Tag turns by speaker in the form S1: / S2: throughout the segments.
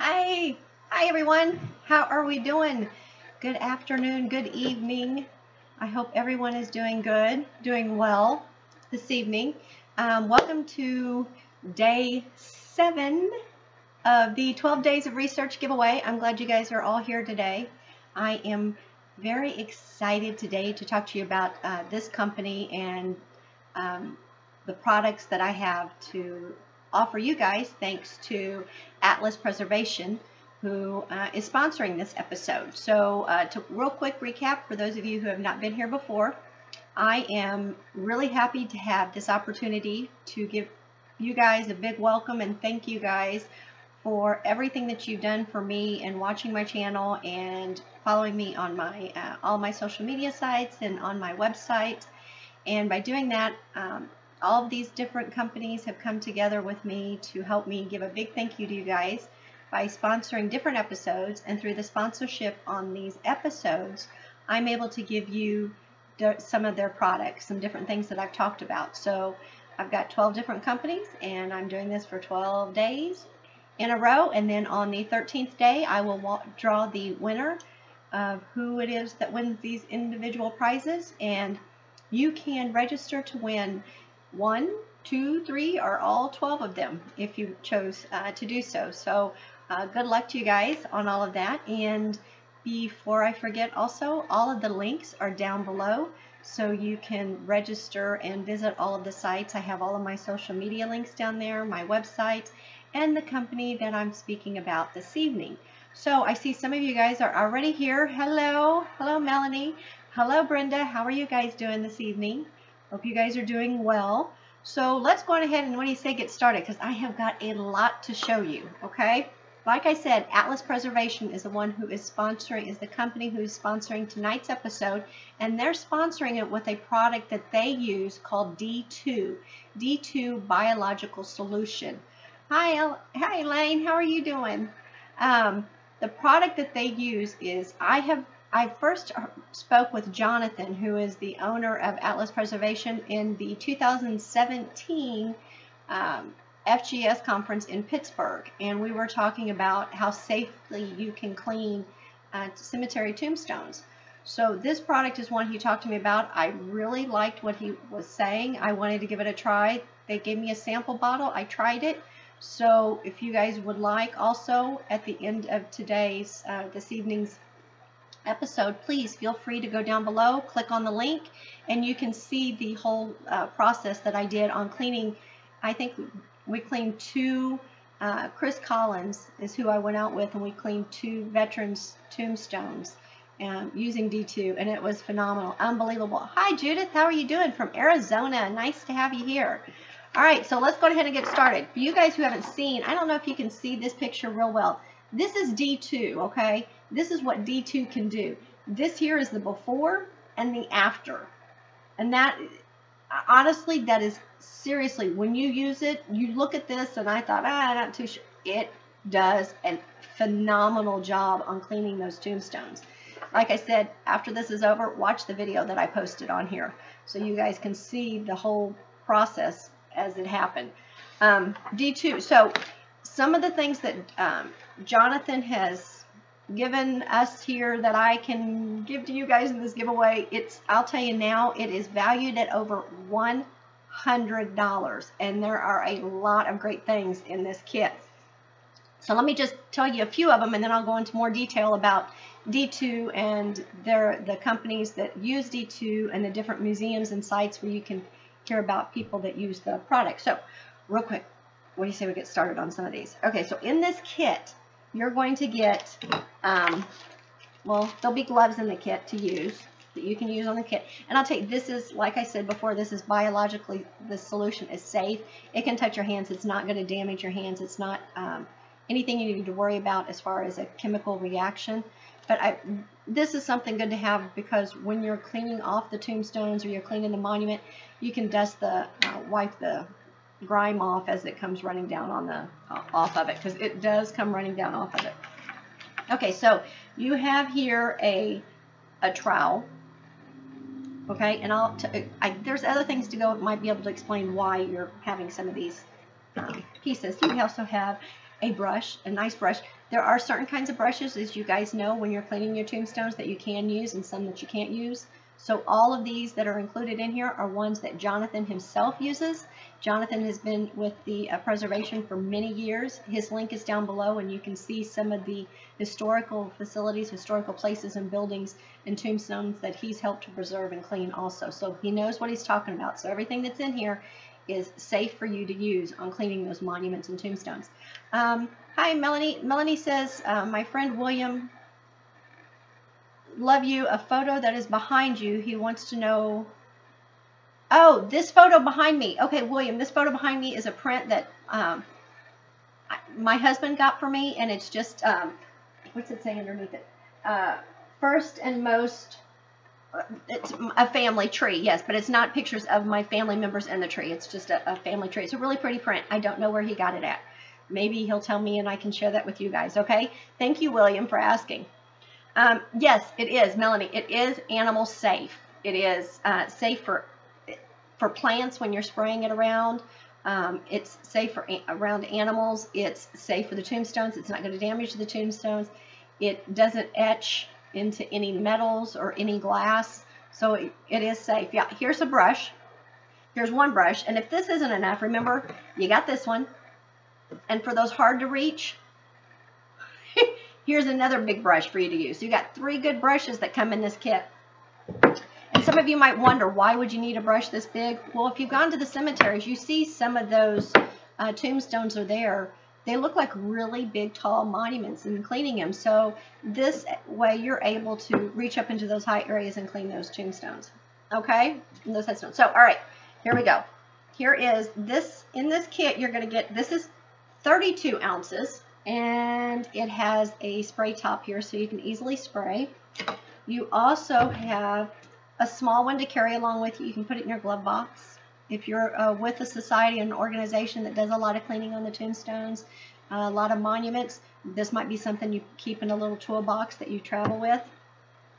S1: Hi. Hi, everyone. How are we doing? Good afternoon, good evening. I hope everyone is doing good, doing well this evening. Welcome to day 7 of the 12 Days of Research giveaway. I'm glad you guys are all here today. I am very excited today to talk to you about this company and the products that I have to offer you guys thanks to Atlas Preservation, who is sponsoring this episode. So to real quick recap for those of you who have not been here before, I am really happy to have this opportunity to give you guys a big welcome and thank you guys for everything that you've done for me and watching my channel and following me on my all my social media sites and on my website. And by doing that, all of these different companies have come together with me to help me give a big thank you to you guys by sponsoring different episodes. And through the sponsorship on these episodes, I'm able to give you some of their products, some different things that I've talked about. So I've got 12 different companies, and I'm doing this for 12 days in a row. And then on the 13th day, I will draw the winner of who it is that wins these individual prizes. And you can register to win 1, 2, 3, or all 12 of them if you chose to do so. So good luck to you guys on all of that. And before I forget, also, all of the links are down below, so you can register and visit all of the sites. I have all of my social media links down there, my website, and the company that I'm speaking about this evening. So I see some of you guys are already here. Hello. Hello, Melanie. Hello, Brenda. How are you guys doing this evening? Hope you guys are doing well. So let's go on ahead and, what do you say, get started, because I have got a lot to show you, okay? Like I said, Atlas Preservation is the one who is sponsoring, is the company who is sponsoring tonight's episode, and they're sponsoring it with a product that they use called D2 Biological Solution. Hi, Elaine. How are you doing? The product that they use is, I first spoke with Jonathan, who is the owner of Atlas Preservation, in the 2017 FGS conference in Pittsburgh, and we were talking about how safely you can clean cemetery tombstones. So this product is one he talked to me about. I really liked what he was saying. I wanted to give it a try. They gave me a sample bottle. I tried it. So if you guys would like, also at the end of today's, this evening's episode, please feel free to go down below, click on the link, and you can see the whole process that I did on cleaning. I think we cleaned 2, Chris Collins is who I went out with, and we cleaned 2 veterans' tombstones using D2, and it was phenomenal, unbelievable. Hi, Judith. How are you doing? From Arizona. Nice to have you here. All right, so let's go ahead and get started. For you guys who haven't seen, I don't know if you can see this picture real well. This is D2, okay? This is what D2 can do. This here is the before and the after. And that, honestly, that is seriously, when you use it, you look at this and I thought, not too sure. It does a phenomenal job on cleaning those tombstones. Like I said, after this is over, watch the video that I posted on here so you guys can see the whole process as it happened. D2, so some of the things that Jonathan has given us here that I can give to you guys in this giveaway, I'll tell you now, it is valued at over $100, and there are a lot of great things in this kit. So let me just tell you a few of them, and then I'll go into more detail about D2 and the companies that use D2 and the different museums and sites where you can hear about people that use the product. So real quick, what do you say we get started on some of these? Okay, so in this kit, you're going to get, well, there'll be gloves in the kit to use that you can use on the kit. And I'll tell you, this is, like I said before, this is biologically, the solution is safe. It can touch your hands. It's not going to damage your hands. It's not anything you need to worry about as far as a chemical reaction. But this is something good to have, because when you're cleaning off the tombstones or you're cleaning the monument, you can dust wipe the grime off as it comes running down on the off of it, because it does come running down off of it. Okay, so you have here a trowel. Okay, and there's other things to go. Might be able to explain why you're having some of these pieces. We also have a brush, a nice brush. There are certain kinds of brushes, as you guys know, when you're cleaning your tombstones that you can use and some that you can't use. So all of these that are included in here are ones that Jonathan himself uses. Jonathan has been with the preservation for many years. His link is down below, and you can see some of the historical facilities, historical places and buildings and tombstones that he's helped to preserve and clean also. So he knows what he's talking about. So everything that's in here is safe for you to use on cleaning those monuments and tombstones. Hi, Melanie. Melanie says, my friend William, love you. A photo that is behind you. He wants to know. Oh, this photo behind me. Okay, William, this photo behind me is a print that my husband got for me, and it's just, what's it say underneath it? First and most, it's a family tree, yes, but it's not pictures of my family members in the tree. It's just a family tree. It's a really pretty print. I don't know where he got it at. Maybe he'll tell me and I can share that with you guys, okay? Thank you, William, for asking. Yes, it is, Melanie. It is animal safe. It is safe for plants when you're spraying it around. It's safe for around animals. It's safe for the tombstones. It's not going to damage the tombstones. It doesn't etch into any metals or any glass. So it is safe. Yeah, here's a brush. Here's one brush. And if this isn't enough, remember, you got this one. And for those hard to reach, here's another big brush for you to use. So you got 3 good brushes that come in this kit. And some of you might wonder, why would you need a brush this big? Well, if you've gone to the cemeteries, you see some of those tombstones are there. They look like really big, tall monuments, and cleaning them. So this way you're able to reach up into those high areas and clean those tombstones. Okay? And those headstones. So, all right, here we go. Here is this, in this kit, you're going to get, this is 32 ounces, and it has a spray top here so you can easily spray. You also have a small one to carry along with you. You can put it in your glove box. If you're with a society and an organization that does a lot of cleaning on the tombstones, a lot of monuments, this might be something you keep in a little toolbox that you travel with.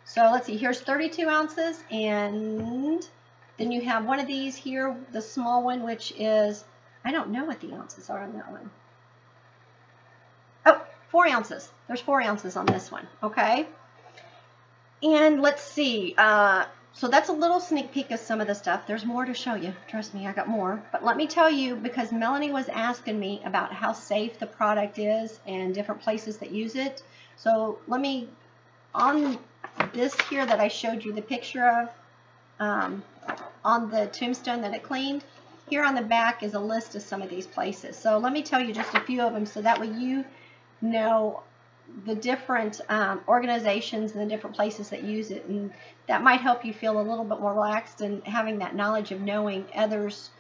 S1: So let's see, here's 32 ounces, and then you have one of these here, the small one, which is, I don't know what the ounces are on that one. Oh, 4 ounces. There's 4 ounces on this one, okay? And let's see, so that's a little sneak peek of some of the stuff. There's more to show you. Trust me, I got more. But let me tell you, because Melanie was asking me about how safe the product is and different places that use it. So let me, on this here that I showed you the picture of, on the tombstone that it cleaned, here on the back is a list of some of these places. So let me tell you just a few of them so that way you know the different organizations and the different places that use it, and that might help you feel a little bit more relaxed and having that knowledge of knowing others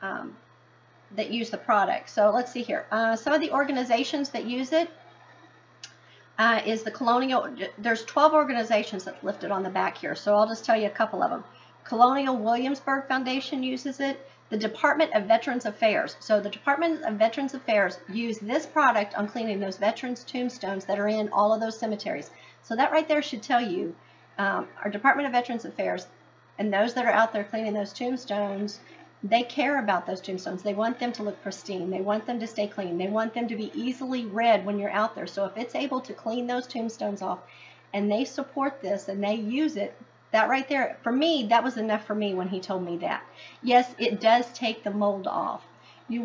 S1: that use the product. So let's see here. Some of the organizations that use it is the Colonial, there's 12 organizations that's listed on the back here, so I'll just tell you a couple of them. Colonial Williamsburg Foundation uses it. The Department of Veterans Affairs. So the Department of Veterans Affairs use this product on cleaning those veterans' tombstones that are in all of those cemeteries. So that right there should tell you our Department of Veterans Affairs and those that are out there cleaning those tombstones, they care about those tombstones. They want them to look pristine. They want them to stay clean. They want them to be easily read when you're out there. So if it's able to clean those tombstones off and they support this and they use it, that right there, for me, that was enough for me when he told me that. Yes, it does take the mold off. It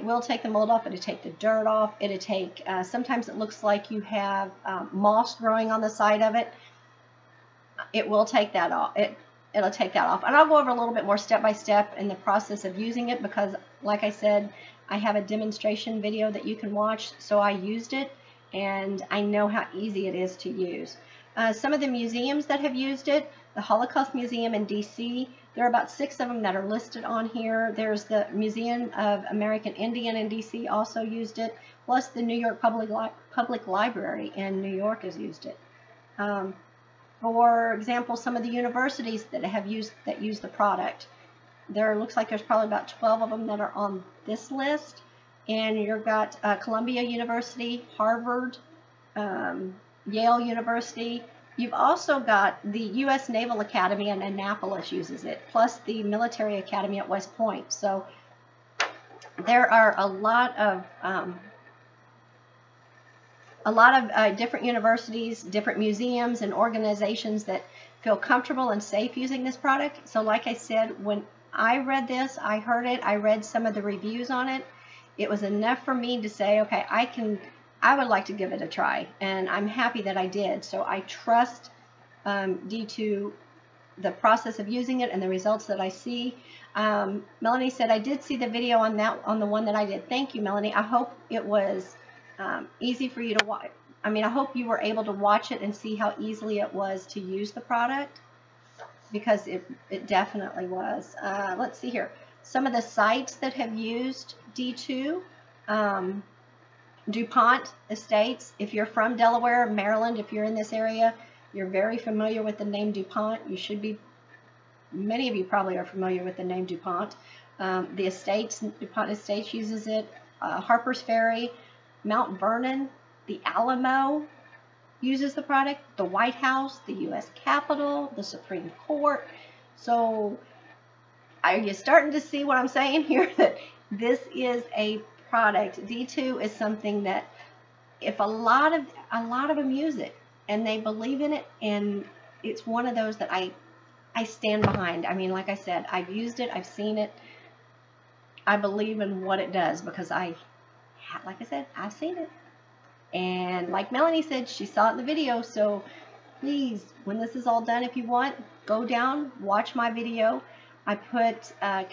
S1: will take the mold off. It'll take the dirt off. It'll take, sometimes it looks like you have moss growing on the side of it. It will take that off. It'll take that off. And I'll go over a little bit more step by step in the process of using it because, like I said, I have a demonstration video that you can watch. So I used it and I know how easy it is to use. Some of the museums that have used it, the Holocaust Museum in DC, there are about 6 of them that are listed on here. There's the Museum of American Indian in DC also used it, plus the New York Public Library in New York has used it. For example, some of the universities that have used use the product. There looks like there's probably about 12 of them that are on this list, and you've got Columbia University, Harvard, Yale University. You've also got the U.S. Naval Academy in Annapolis uses it, plus the Military Academy at West Point. So there are a lot of a lot of different universities, different museums, and organizations that feel comfortable and safe using this product. So like I said, when I read this, I heard it, I read some of the reviews on it, it was enough for me to say, okay, I would like to give it a try, and I'm happy that I did. So I trust D2, the process of using it and the results that I see. Melanie said, I did see the video on the one that I did. Thank you, Melanie. I hope it was easy for you to watch. I mean, I hope you were able to watch it and see how easily it was to use the product, because it definitely was. Let's see here. Some of the sites that have used D2, DuPont Estates. If you're from Delaware, Maryland, if you're in this area, you're very familiar with the name DuPont. You should be, many of you probably are familiar with the name DuPont. The Estates, DuPont Estates uses it. Harper's Ferry, Mount Vernon, the Alamo uses the product. The White House, the U.S. Capitol, the Supreme Court. So are you starting to see what I'm saying here? That this is a product. D2 is something that if a lot of them use it and they believe in it, and it's one of those that I stand behind. I mean, like I said, I've used it, I've seen it, I believe in what it does, because like I said, I've seen it. And like Melanie said, she saw it in the video. So please, when this is all done, if you want, go down, watch my video. I put a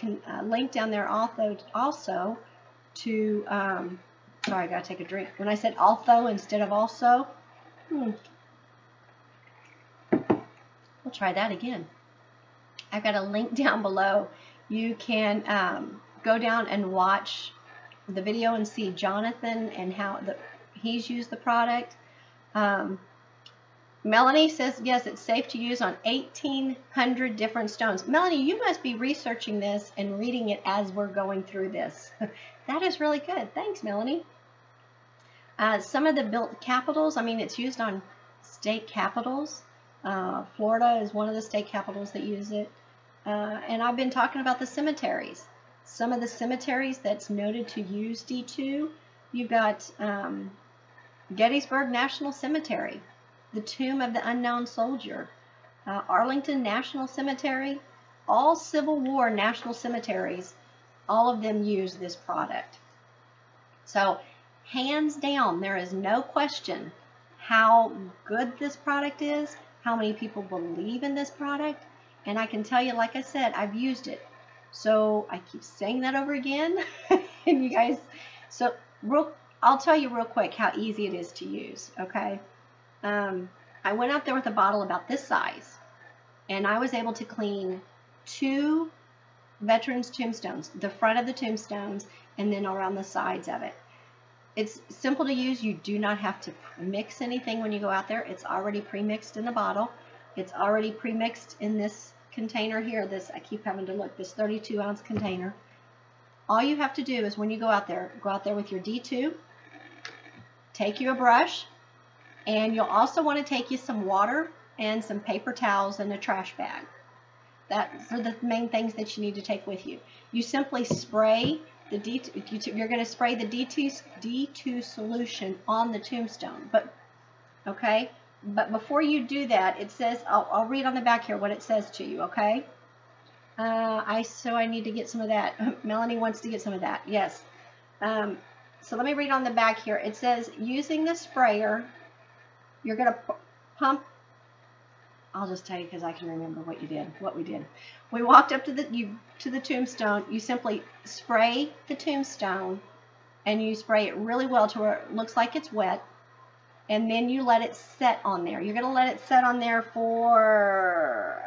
S1: link down there also to, sorry, I gotta take a drink. When I said although instead of also, we'll try that again. I've got a link down below. You can go down and watch the video and see Jonathan and how he's used the product. Melanie says, yes, it's safe to use on 1,800 different stones. Melanie, you must be researching this and reading it as we're going through this. That is really good. Thanks, Melanie. Some of the built capitals, I mean, it's used on state capitals. Florida is one of the state capitals that use it. And I've been talking about the cemeteries. Some of the cemeteries that's noted to use D2, you've got Gettysburg National Cemetery, the Tomb of the Unknown Soldier, Arlington National Cemetery, all Civil War national cemeteries, all of them use this product. So hands down, there is no question how good this product is, how many people believe in this product, and I can tell you, like I said, I've used it. So I keep saying that over again, and you guys, so I'll tell you real quick how easy it is to use, okay? I went out there with a bottle about this size, and I was able to clean 2 veterans' tombstones, the front of the tombstones, and then around the sides of it. It's simple to use. You do not have to mix anything when you go out there. It's already pre-mixed in the bottle. It's already pre-mixed in this container here. This, I keep having to look, this 32-ounce container. All you have to do is when you go out there with your D2, take you a brush, and you'll also want to take you some water and some paper towels and a trash bag. That's the main things that you need to take with you. You simply spray the D2, you're going to spray the D2 solution on the tombstone. But okay, but before you do that, it says, I'll read on the back here what it says to you, okay? So I need to get some of that. Melanie wants to get some of that. Yes. So let me read on the back here. It says, using the sprayer, you're going to pump. I'll just tell you because I can remember what we did. We walked up to the tombstone. You simply spray the tombstone, and you spray it really well to where it looks like it's wet, and then you let it set on there. You're going to let it set on there for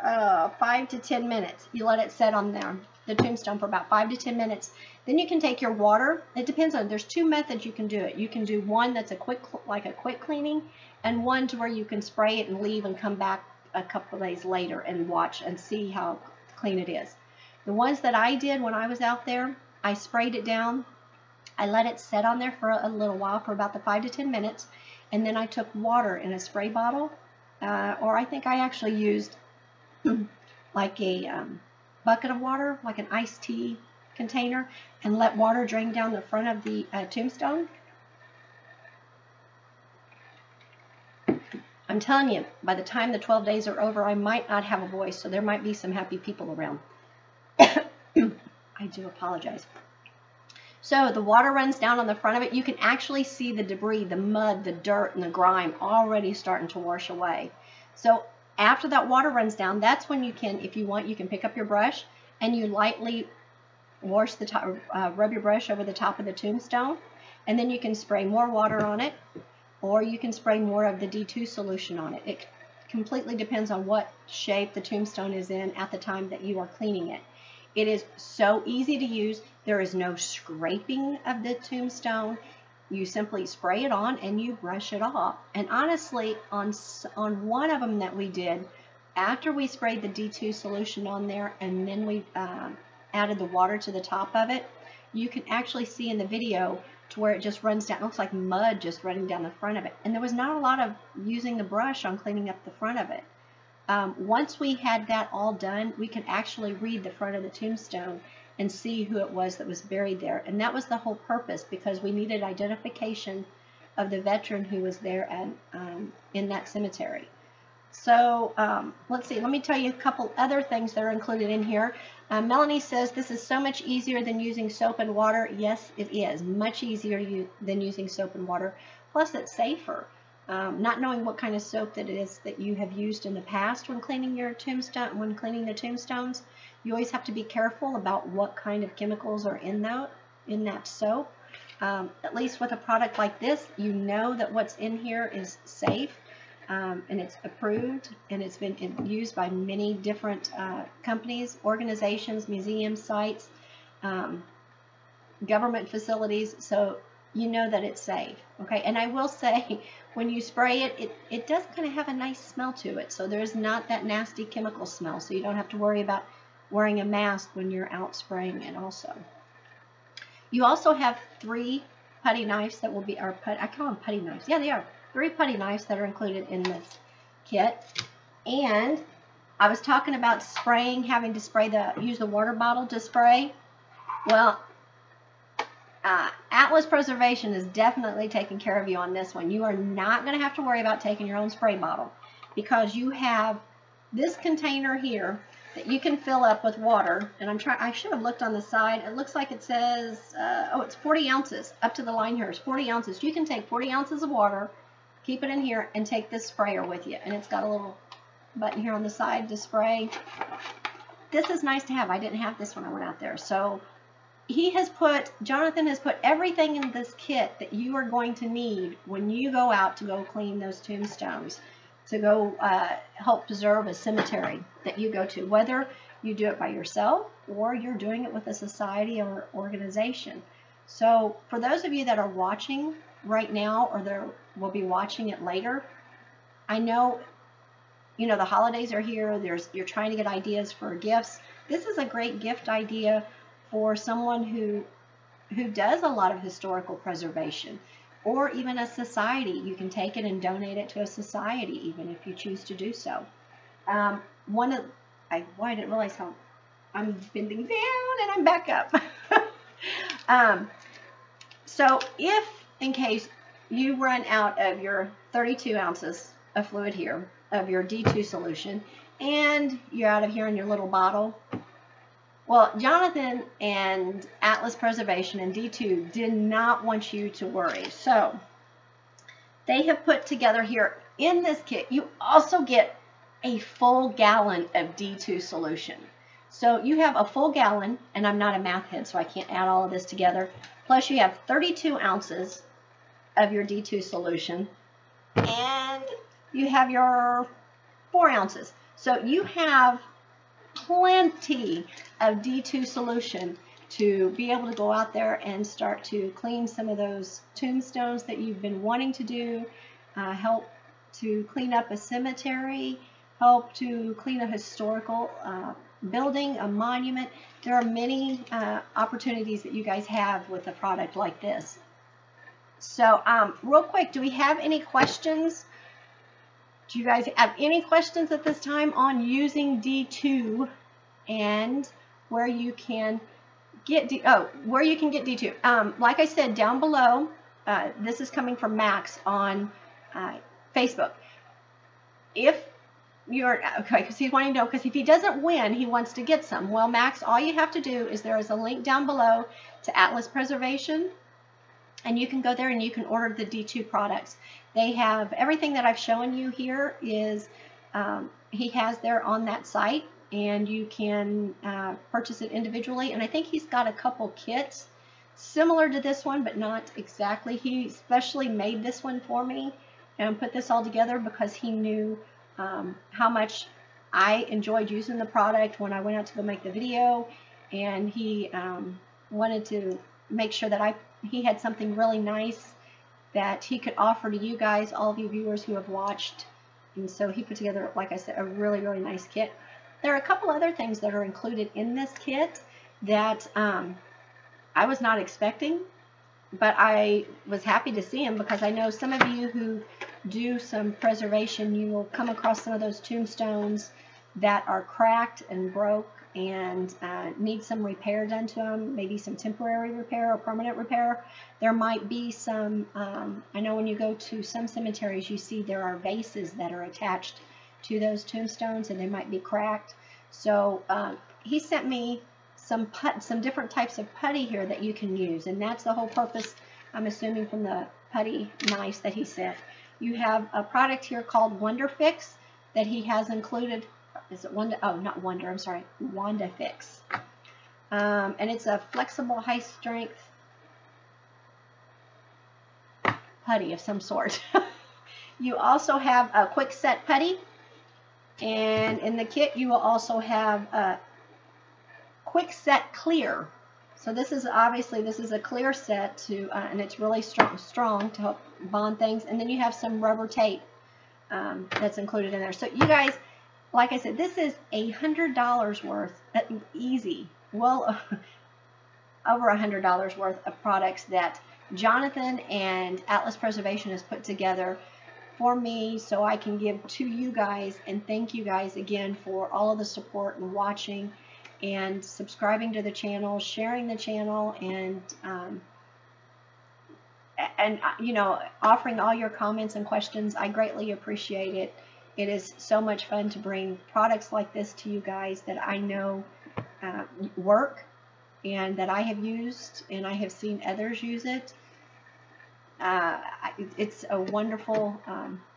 S1: 5 to 10 minutes. You let it set on there, the tombstone, for about 5 to 10 minutes. Then you can take your water. It depends on, there's 2 methods you can do it. You can do one that's like a quick cleaning, and one to where you can spray it and leave and come back a couple of days later and watch and see how clean it is. The ones that I did when I was out there, I sprayed it down. I let it set on there for a little while, for about the 5 to 10 minutes, and then I took water in a spray bottle, or I think I actually used like a bucket of water, like an iced tea container, and let water drain down the front of the tombstone. I'm telling you, by the time the 12 days are over, I might not have a voice, so there might be some happy people around. I do apologize. So the water runs down on the front of it. You can actually see the debris, the mud, the dirt, and the grime already starting to wash away. So after that water runs down, that's when you can, if you want, you can pick up your brush and you lightly wash the top, rub your brush over the top of the tombstone, and then you can spray more water on it, or you can spray more of the D2 solution on it. It completely depends on what shape the tombstone is in at the time that you are cleaning it. It is so easy to use. There is no scraping of the tombstone. You simply spray it on and you brush it off. And honestly, on one of them that we did, after we sprayed the D2 solution on there and then we added the water to the top of it, you can actually see in the video to where it just runs down. It looks like mud just running down the front of it. And there was not a lot of using the brush on cleaning up the front of it. Once we had that all done, we could actually read the front of the tombstone and see who it was that was buried there. And that was the whole purpose, because we needed identification of the veteran who was there in that cemetery. So let's see, let me tell you a couple other things that are included in here. Melanie says this is so much easier than using soap and water. Yes, it is much easier than using soap and water. Plus, it's safer. Not knowing what kind of soap that it is that you have used in the past when cleaning your tombstone, when cleaning the tombstones, you always have to be careful about what kind of chemicals are in that soap. At least with a product like this, you know that what's in here is safe, and it's approved, and it's been used by many different companies, organizations, museums, sites, government facilities, so you know that it's safe. Okay, and I will say, when you spray it, it does kind of have a nice smell to it, so there's not that nasty chemical smell, so you don't have to worry about wearing a mask when you're out spraying it also. You also have 3 putty knives that will be, or I call them putty knives. Yeah, they are. 3 putty knives that are included in this kit. And I was talking about spraying, having to spray use the water bottle to spray. Well, Atlas Preservation is definitely taking care of you on this one. You are not going to have to worry about taking your own spray bottle, because you have this container here that you can fill up with water. And I should have looked on the side. It looks like it says, oh, it's 40 ounces. Up to the line here is 40 ounces. You can take 40 ounces of water, keep it in here, and take this sprayer with you. And it's got a little button here on the side to spray. This is nice to have. I didn't have this when I went out there. So Jonathan has put everything in this kit that you are going to need when you go out to go clean those tombstones, to go help preserve a cemetery that you go to, whether you do it by yourself or you're doing it with a society or organization. So for those of you that are watching right now, or that will be watching it later, I know, you know, the holidays are here. You're trying to get ideas for gifts. This is a great gift idea for someone who does a lot of historical preservation, or even a society. You can take it and donate it to a society, even if you choose to do so. I didn't realize how I'm bending down and I'm back up. So if, in case you run out of your 32 ounces of fluid here, of your D2 solution, and you're out of here in your little bottle, well, Jonathan and Atlas Preservation and D2 did not want you to worry. So they have put together here in this kit, you also get a full gallon of D2 solution. So you have a full gallon, and I'm not a math head, so I can't add all of this together. Plus you have 32 ounces of your D2 solution, and you have your 4 ounces. So you have plenty of D2 solution to be able to go out there and start to clean some of those tombstones that you've been wanting to do, help to clean up a cemetery, help to clean a historical building, a monument. There are many opportunities that you guys have with a product like this. So real quick, do we have any questions? Do you guys have any questions at this time on using D2 and where you can get D2? Like I said, down below, this is coming from Max on Facebook. if you're, okay, because he's wanting to know, because if he doesn't win, he wants to get some. Well, Max, all you have to do is there is a link down below to Atlas Preservation, and you can go there and you can order the D2 products. They have everything that I've shown you here is he has there on that site, and you can purchase it individually. And I think he's got a couple kits similar to this one, but not exactly. He specially made this one for me and put this all together because he knew how much I enjoyed using the product when I went out to go make the video, and he wanted to make sure that he had something really nice that he could offer to you guys, all of you viewers who have watched. And so he put together, like I said, a really, really nice kit. There are a couple other things that are included in this kit that I was not expecting, but I was happy to see them because I know some of you who do some preservation, you will come across some of those tombstones that are cracked and broke and need some repair done to them, maybe some temporary repair or permanent repair. There might be some, I know when you go to some cemeteries, you see there are vases that are attached to those tombstones and they might be cracked. So he sent me some different types of putty here that you can use, and that's the whole purpose, I'm assuming, from the putty knives that he sent. You have a product here called Wonder Fix that he has included. Is it Wanda? Oh, not Wonder, I'm sorry, Wanda Fix. And it's a flexible, high-strength putty of some sort. You also have a quick set putty, and in the kit you will also have a quick set clear. So this is obviously, this is a clear set to, and it's really strong to help bond things. And then you have some rubber tape that's included in there. So you guys, like I said, this is $100 worth, easy, well, over $100 worth of products that Jonathan and Atlas Preservation has put together for me so I can give to you guys, and thank you guys again for all of the support and watching and subscribing to the channel, sharing the channel, and you know, offering all your comments and questions. I greatly appreciate it. It is so much fun to bring products like this to you guys that I know work and that I have used and I have seen others use it. It's a wonderful,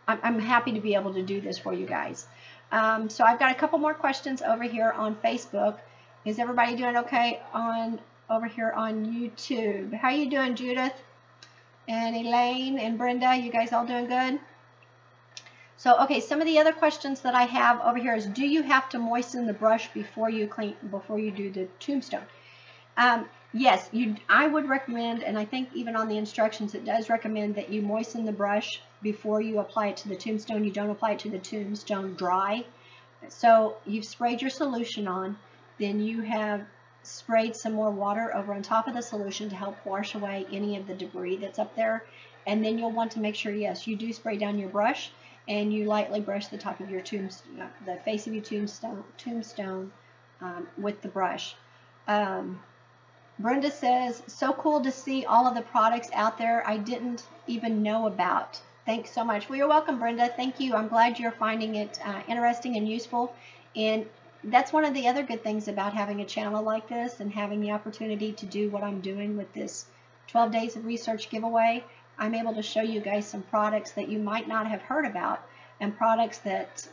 S1: I'm happy to be able to do this for you guys. So I've got a couple more questions over here on Facebook. Is everybody doing okay over here on YouTube? How you doing, Judith and Elaine and Brenda? You guys all doing good? So, okay, some of the other questions that I have over here is, do you have to moisten the brush before you do the tombstone? Yes, I would recommend, and I think even on the instructions it does recommend that you moisten the brush before you apply it to the tombstone. You don't apply it to the tombstone dry. So you've sprayed your solution on, then you have sprayed some more water over on top of the solution to help wash away any of the debris that's up there. And then you'll want to make sure, yes, you do spray down your brush and you lightly brush the top of your tombstone, the face of your tombstone with the brush. Brenda says, so cool to see all of the products out there I didn't even know about. Thanks so much. Well, you're welcome, Brenda. Thank you. I'm glad you're finding it interesting and useful. And that's one of the other good things about having a channel like this and having the opportunity to do what I'm doing with this 12 Days of Research giveaway. I'm able to show you guys some products that you might not have heard about and products that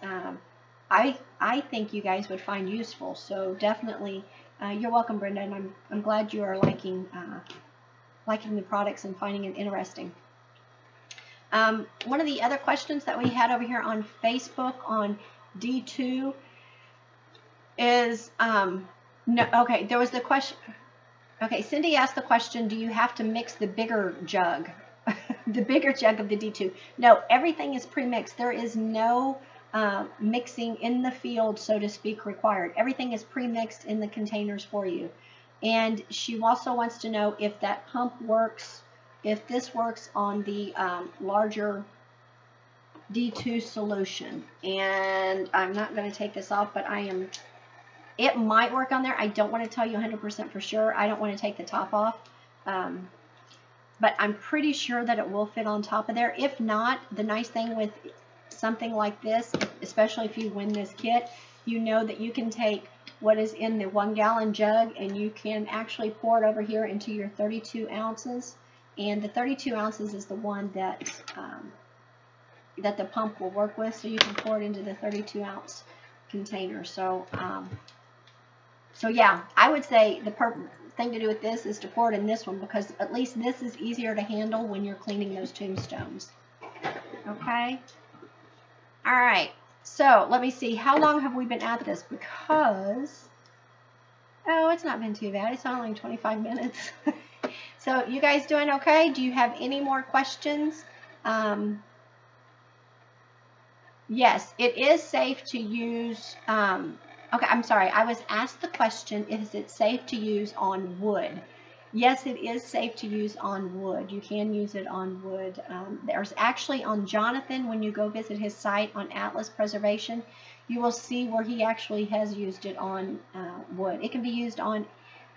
S1: I think you guys would find useful. So definitely, you're welcome, Brenda, and I'm glad you are liking the products and finding it interesting. One of the other questions that we had over here on Facebook on D2 is, no, okay, there was the question, okay, Cindy asked the question, do you have to mix the bigger jug, the bigger jug of the D2? No, everything is pre-mixed. There is no mixing in the field, so to speak, required. Everything is pre-mixed in the containers for you. And she also wants to know if that pump works, if this works on the larger D2 solution. And I'm not going to take this off, but it might work on there. I don't want to tell you 100% for sure. I don't want to take the top off. But I'm pretty sure that it will fit on top of there. If not, the nice thing with something like this, especially if you win this kit, you know that you can take what is in the 1 gallon jug and you can actually pour it over here into your 32 ounces. And the 32 ounces is the one that that the pump will work with, so you can pour it into the 32 ounce container. So so yeah, I would say the perfect thing to do with this is to pour it in this one, because at least this is easier to handle when you're cleaning those tombstones. Okay? All right. So let me see. How long have we been at this? Because, oh, it's not been too bad. It's only 25 minutes. So you guys doing okay? Do you have any more questions? Yes, it is safe to use. Okay, I'm sorry. I was asked the question, is it safe to use on wood? Yes, it is safe to use on wood. You can use it on wood. There's actually on Jonathan, when you go visit his site on Atlas Preservation, you will see where he actually has used it on wood. It can be used on,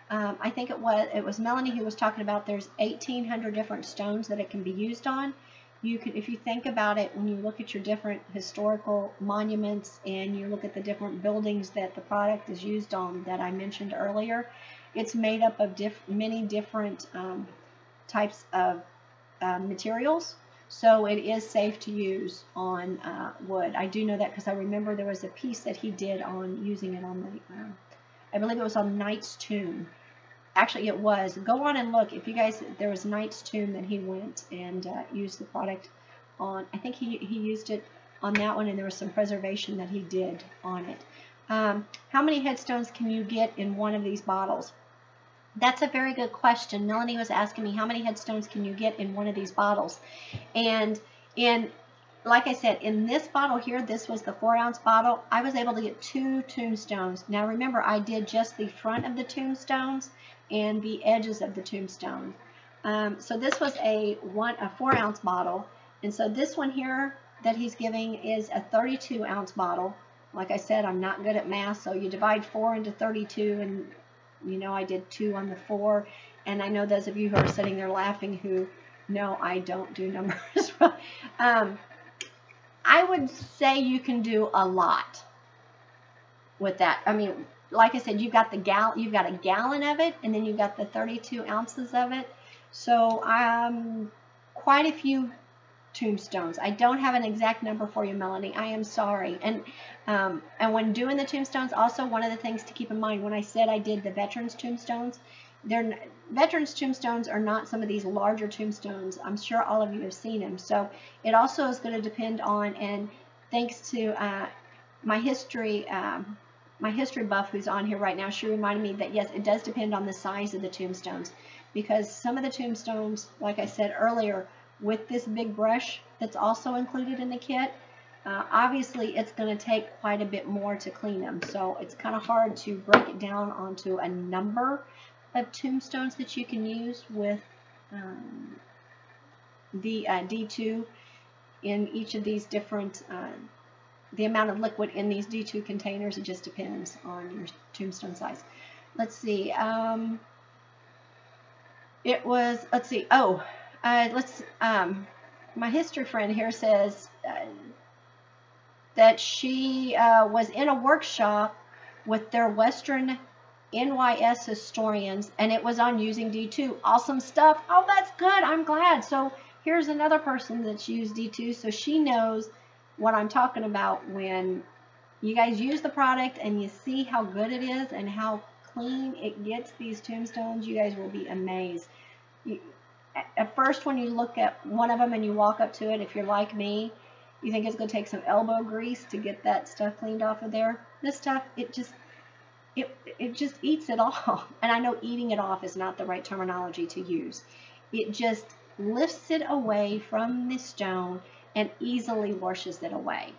S1: I think it was Melanie who was talking about there's 1,800 different stones that it can be used on. You can, if you think about it, when you look at your different historical monuments and you look at the different buildings that the product is used on that I mentioned earlier, it's made up of many different types of materials. So it is safe to use on wood. I do know that because I remember there was a piece that he did on using it on the, I believe it was on Knight's Tomb. Actually, it was. Go on and look. If you guys, there was Knight's Tomb that he went and used the product on. I think he used it on that one, and there was some preservation that he did on it. How many headstones can you get in one of these bottles? That's a very good question. Melanie was asking me, how many headstones can you get in one of these bottles? And like I said, in this bottle here, this was the 4-ounce bottle, I was able to get 2 tombstones. Now remember, I did just the front of the tombstones and the edges of the tombstone. So this was a 4-ounce bottle, and so this one here that he's giving is a 32-ounce bottle. Like I said, I'm not good at math, so you divide 4 into 32, and you know I did 2 on the 4, and I know those of you who are sitting there laughing who know I don't do numbers. I would say you can do a lot with that. I mean, like I said, you've got a gallon of it, and then you've got the 32 ounces of it. So quite a few tombstones. I don't have an exact number for you, Melanie. I am sorry. And when doing the tombstones, also one of the things to keep in mind, when I said I did the veterans tombstones, veterans tombstones are not some of these larger tombstones. I'm sure all of you have seen them. So it also is going to depend on, and thanks to my history buff who's on here right now, she reminded me that yes, it does depend on the size of the tombstones, because some of the tombstones, like I said earlier, with this big brush that's also included in the kit, obviously it's going to take quite a bit more to clean them. So it's kind of hard to break it down onto a number of tombstones that you can use with the D2 in each of these different, the amount of liquid in these D2 containers. It just depends on your tombstone size. Let's see. It was, let's see. Oh, my history friend here says that she was in a workshop with their Western NYS historians, and it was on using D2. Awesome stuff. Oh, that's good. I'm glad. So here's another person that's used D2, so she knows what I'm talking about. When you guys use the product and you see how good it is and how clean it gets these tombstones, you guys will be amazed. At first, when you look at one of them and you walk up to it, if you're like me, you think it's going to take some elbow grease to get that stuff cleaned off of there. This stuff, it just eats it off. And I know eating it off is not the right terminology to use. It just lifts it away from the stone and easily washes it away.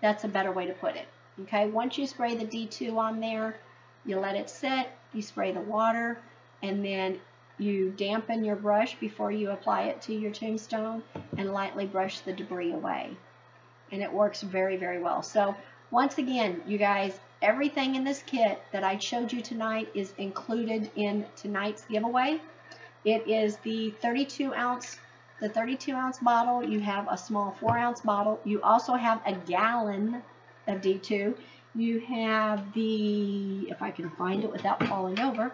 S1: That's a better way to put it. Okay, once you spray the D2 on there, you let it sit, you spray the water, and then you dampen your brush before you apply it to your tombstone and lightly brush the debris away. And it works very, very well. So once again, you guys, everything in this kit that I showed you tonight is included in tonight's giveaway. It is the 32-ounce the 32-ounce bottle. You have a small 4-ounce bottle. You also have a gallon of D2. You have the, if I can find it without falling over,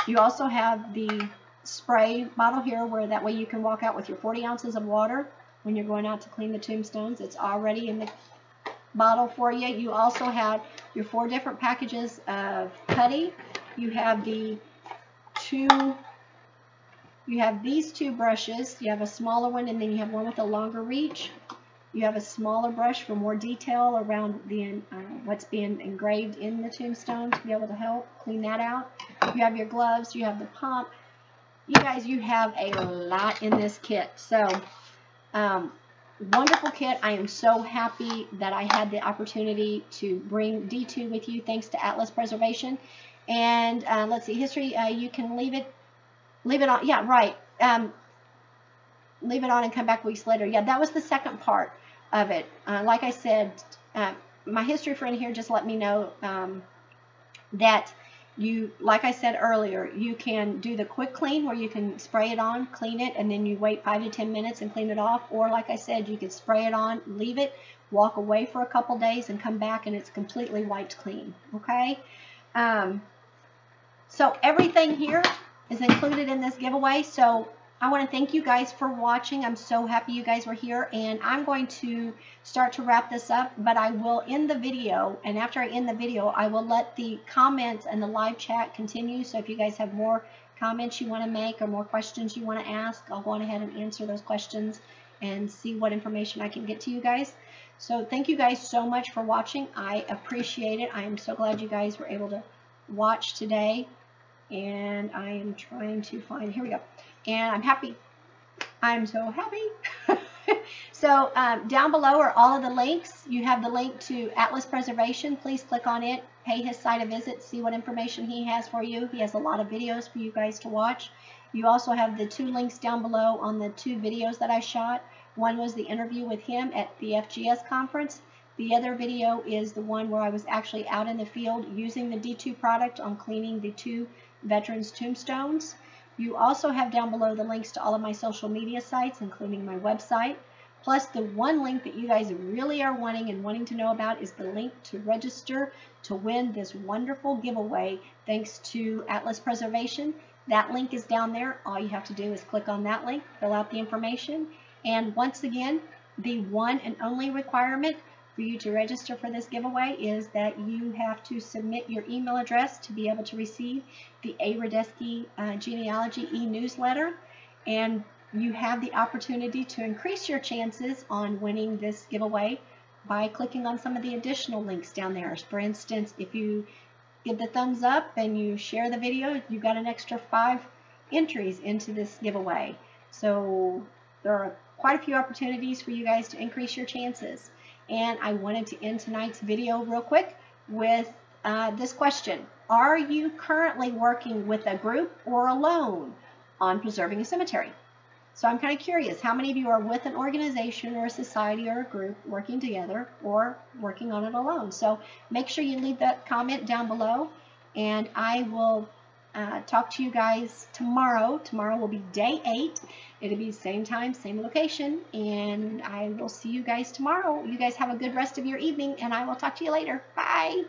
S1: you also have the spray bottle here, where that way you can walk out with your 40 ounces of water when you're going out to clean the tombstones. It's already in the bottle for you. You also have your 4 different packages of putty. You have these 2 brushes. You have a smaller one, and then you have one with a longer reach. You have a smaller brush for more detail around the what's being engraved in the tombstone to be able to help clean that out. You have your gloves. You have the pump. You guys, you have a lot in this kit. So, wonderful kit. I am so happy that I had the opportunity to bring D2 with you, thanks to Atlas Preservation. And let's see, history. You can leave it on. Yeah, right. Leave it on and come back weeks later. Yeah, that was the second part of it. Like I said, my history friend here just let me know that you, like I said earlier, you can do the quick clean where you can spray it on, clean it, and then you wait 5 to 10 minutes and clean it off. Or like I said, you could spray it on, leave it, walk away for a couple days, and come back and it's completely wiped clean. Okay? So everything here is included in this giveaway. So I want to thank you guys for watching. I'm so happy you guys were here, and I'm going to start to wrap this up, but I will end the video, and after I end the video, I will let the comments and the live chat continue. So if you guys have more comments you want to make or more questions you want to ask, I'll go on ahead and answer those questions and see what information I can get to you guys. So thank you guys so much for watching. I appreciate it. I am so glad you guys were able to watch today, and I am trying to find, here we go. And I'm happy. I'm so happy. So down below are all of the links. You have the link to Atlas Preservation. Please click on it. Pay his site a visit. See what information he has for you. He has a lot of videos for you guys to watch. You also have the 2 links down below on the 2 videos that I shot. One was the interview with him at the FGS conference. The other video is the one where I was actually out in the field using the D2 product on cleaning the 2 veterans' tombstones. You also have down below the links to all of my social media sites, including my website. Plus, the one link that you guys really are wanting to know about is the link to register to win this wonderful giveaway thanks to Atlas Preservation. That link is down there. All you have to do is click on that link, fill out the information, and once again, the one and only requirement for you to register for this giveaway is that you have to submit your email address to be able to receive the ARodesky Genealogy e-newsletter, and you have the opportunity to increase your chances on winning this giveaway by clicking on some of the additional links down there. For instance, if you give the thumbs up and you share the video, you've got an extra 5 entries into this giveaway. So there are quite a few opportunities for you guys to increase your chances. And I wanted to end tonight's video real quick with this question. Are you currently working with a group or alone on preserving a cemetery? So I'm kind of curious, how many of you are with an organization or a society or a group working together or working on it alone? So make sure you leave that comment down below, and I will talk to you guys tomorrow. Tomorrow will be day 8. It'll be same time, same location, and I will see you guys tomorrow. You guys have a good rest of your evening, and I will talk to you later. Bye.